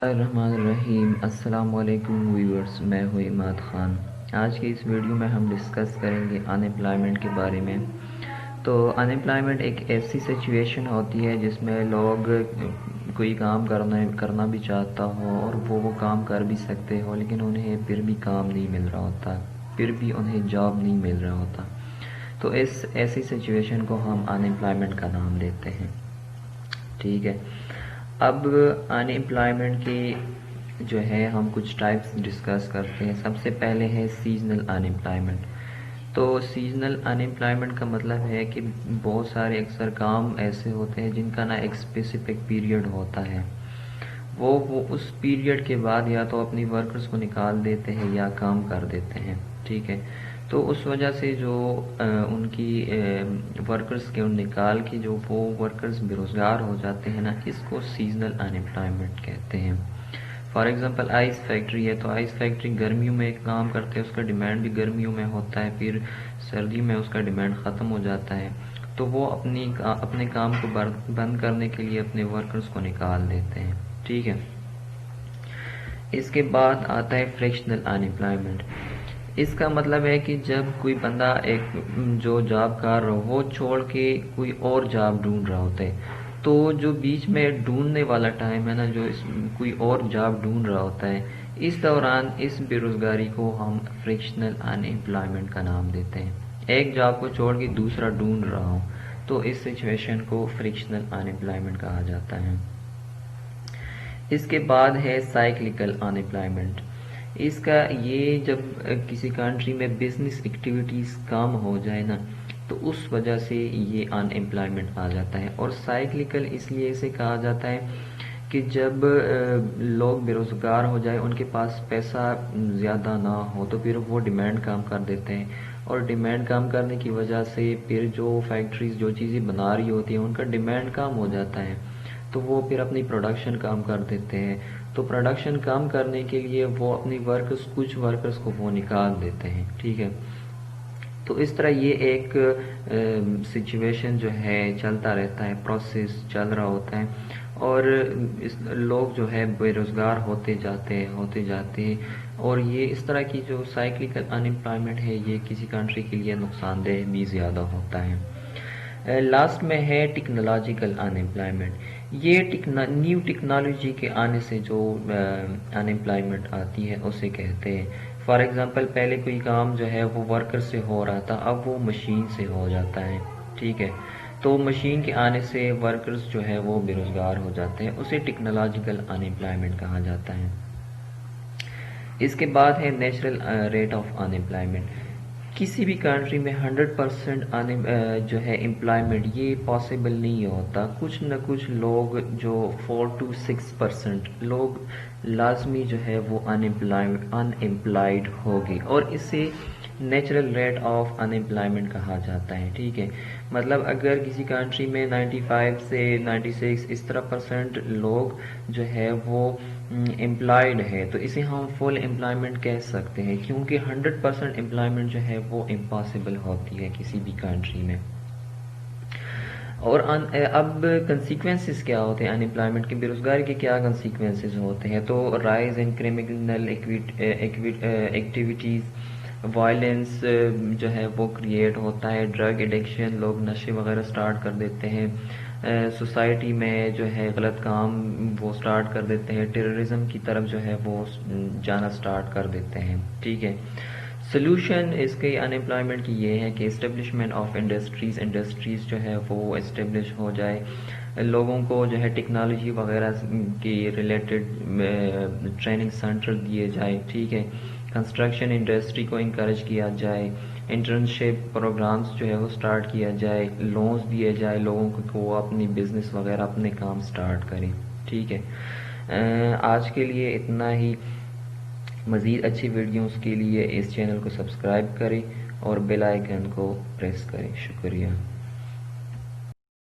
الرحمن الرحیم۔ السلام علیکم ویورز، میں ہوں اماد خان۔ آج کی اس ویڈیو میں ہم ڈسکس کریں گے ان امپلائمنٹ کے بارے میں۔ تو ان امپلائمنٹ ایک ایسی سچویشن ہوتی ہے جس میں لوگ کوئی کام کرنا بھی چاہتا ہو اور وہ کام کر بھی سکتے ہو، لیکن انہیں پھر بھی کام نہیں مل رہا ہوتا، پھر بھی انہیں جاب نہیں مل رہا ہوتا۔ تو اس ایسی سچویشن کو ہم ان امپلائمنٹ کا نام دیتے ہیں، ٹھیک ہے۔ اب ان امپلائمنٹ کی جو ہے ہم کچھ ٹائپس ڈسکس کرتے ہیں۔ سب سے پہلے ہے سیزنل ان امپلائمنٹ۔ تو سیزنل ان امپلائمنٹ کا مطلب ہے کہ بہت سارے اکثر کام ایسے ہوتے ہیں جن کا نا ایک اسپیسیفک پیریڈ ہوتا ہے، وہ اس پیریڈ کے بعد یا تو اپنی ورکرز کو نکال دیتے ہیں یا کام کر دیتے ہیں، ٹھیک ہے۔ تو اس وجہ سے جو ان کی ورکرز کے نکال کے جو وہ ورکرز بے روزگار ہو جاتے ہیں نا، اس کو سیزنل ان امپلائمنٹ کہتے ہیں۔ فار ایگزامپل آئس فیکٹری ہے، تو آئس فیکٹری گرمیوں میں کام کرتے ہیں، اس کا ڈیمانڈ بھی گرمیوں میں ہوتا ہے، پھر سردی میں اس کا ڈیمانڈ ختم ہو جاتا ہے، تو وہ اپنے کام کو بند کرنے کے لیے اپنے ورکرز کو نکال دیتے ہیں، ٹھیک ہے۔ اس کے بعد آتا ہے فریکشنل ان امپلائمنٹ۔ اس کا مطلب ہے کہ جب کوئی بندہ ایک جو جاب کر رہا ہو وہ چھوڑ کے کوئی اور جاب ڈھونڈ رہا ہوتا ہے، تو جو بیچ میں ڈھونڈنے والا ٹائم ہے نا، جو کوئی اور جاب ڈھونڈ رہا ہوتا ہے، اس دوران اس بے روزگاری کو ہم فریکشنل ان امپلائمنٹ کا نام دیتے ہیں۔ ایک جاب کو چھوڑ کے دوسرا ڈھونڈ رہا ہوں، تو اس سچویشن کو فریکشنل ان امپلائمنٹ کہا جاتا ہے۔ اس کے بعد ہے سائیکلیکل ان امپلائمنٹ۔ اس کا یہ جب کسی کنٹری میں بزنس ایکٹیویٹیز کم ہو جائے نا، تو اس وجہ سے یہ ان امپلائمنٹ آ جاتا ہے۔ اور سائیکلیکل اس لیے اسے کہا جاتا ہے کہ جب لوگ بے روزگار ہو جائے، ان کے پاس پیسہ زیادہ نہ ہو، تو پھر وہ ڈیمانڈ کم کر دیتے ہیں، اور ڈیمانڈ کم کرنے کی وجہ سے پھر جو فیکٹریز جو چیزیں بنا رہی ہوتی ہیں ان کا ڈیمانڈ کم ہو جاتا ہے، تو وہ پھر اپنی پروڈکشن کم کر دیتے ہیں۔ تو پروڈکشن کم کرنے کے لیے وہ اپنی کچھ ورکرز کو وہ نکال دیتے ہیں، ٹھیک ہے۔ تو اس طرح یہ ایک سچویشن جو ہے چلتا رہتا ہے، پروسیس چل رہا ہوتا ہے، اور لوگ جو ہے بے روزگار ہوتے جاتے ہیں، اور یہ اس طرح کی جو سائیکلیکل ان امپلائمنٹ ہے یہ کسی کنٹری کے لیے نقصان دہ بھی زیادہ ہوتا ہے۔ لاسٹ میں ہے ٹیکنالوجیکل ان امپلائمنٹ۔ یہ نیو ٹیکنالوجی کے آنے سے جو ان امپلائمنٹ آتی ہے اسے کہتے ہیں۔ فار ایگزامپل پہلے کوئی کام جو ہے وہ ورکر سے ہو رہا تھا، اب وہ مشین سے ہو جاتا ہے، ٹھیک ہے۔ تو مشین کے آنے سے ورکرز جو ہے وہ بے روزگار ہو جاتے ہیں، اسے ٹیکنالوجیکل ان امپلائمنٹ کہا جاتا ہے۔ اس کے بعد ہے natural rate of in employment. کسی بھی کنٹری میں 100% جو ہے امپلائمنٹ یہ پاسبل نہیں ہوتا، کچھ نہ کچھ لوگ جو 4 to 6% لوگ لازمی جو ہے وہ ان امپلائڈ ہوگی، اور اسے natural rate of in employment کہا جاتا ہے، ٹھیک ہے۔ مطلب اگر کسی کنٹری میں 95 سے 96 اس طرح پرسنٹ لوگ جو ہے وہ امپلائڈ ہے، تو اسے ہم فل امپلائمنٹ کہہ سکتے ہیں، کیونکہ 100% امپلائمنٹ جو ہے وہ امپاسبل ہوتی ہے کسی بھی کنٹری میں۔ اور اب کنسیکوینسز کیا ہوتے ہیں ان امپلائمنٹ کے، بے روزگاری کے کیا کنسیکوینسز ہوتے ہیں؟ تو رائز ان کرمنل ایکٹیویٹیز، وائلنس جو ہے وہ کریٹ ہوتا ہے، ڈرگ ایڈکشن، لوگ نشے وغیرہ سٹارٹ کر دیتے ہیں، سوسائٹی میں جو ہے غلط کام وہ سٹارٹ کر دیتے ہیں، ٹیررزم کی طرف جو ہے وہ جانا سٹارٹ کر دیتے ہیں، ٹھیک ہے۔ سلوشن اس کے ان امپلائمنٹ کی یہ ہے کہ اسٹیبلشمنٹ آف انڈسٹریز جو ہے وہ اسٹیبلش ہو جائے، لوگوں کو جو ہے ٹیکنالوجی وغیرہ کی ریلیٹڈ ٹریننگ سینٹر دیے جائے، ٹھیک ہے۔ کنسٹرکشن انڈسٹری کو انکریج کیا جائے، انٹرنشپ پروگرامز جو ہے وہ سٹارٹ کیا جائے، لونز دیے جائے لوگوں کو وہ اپنی بزنس وغیرہ اپنے کام سٹارٹ کریں، ٹھیک ہے۔ آج کے لیے اتنا ہی۔ مزید اچھی ویڈیوز کے لیے اس چینل کو سبسکرائب کریں اور بیل آئیکن کو پریس کریں۔ شکریہ۔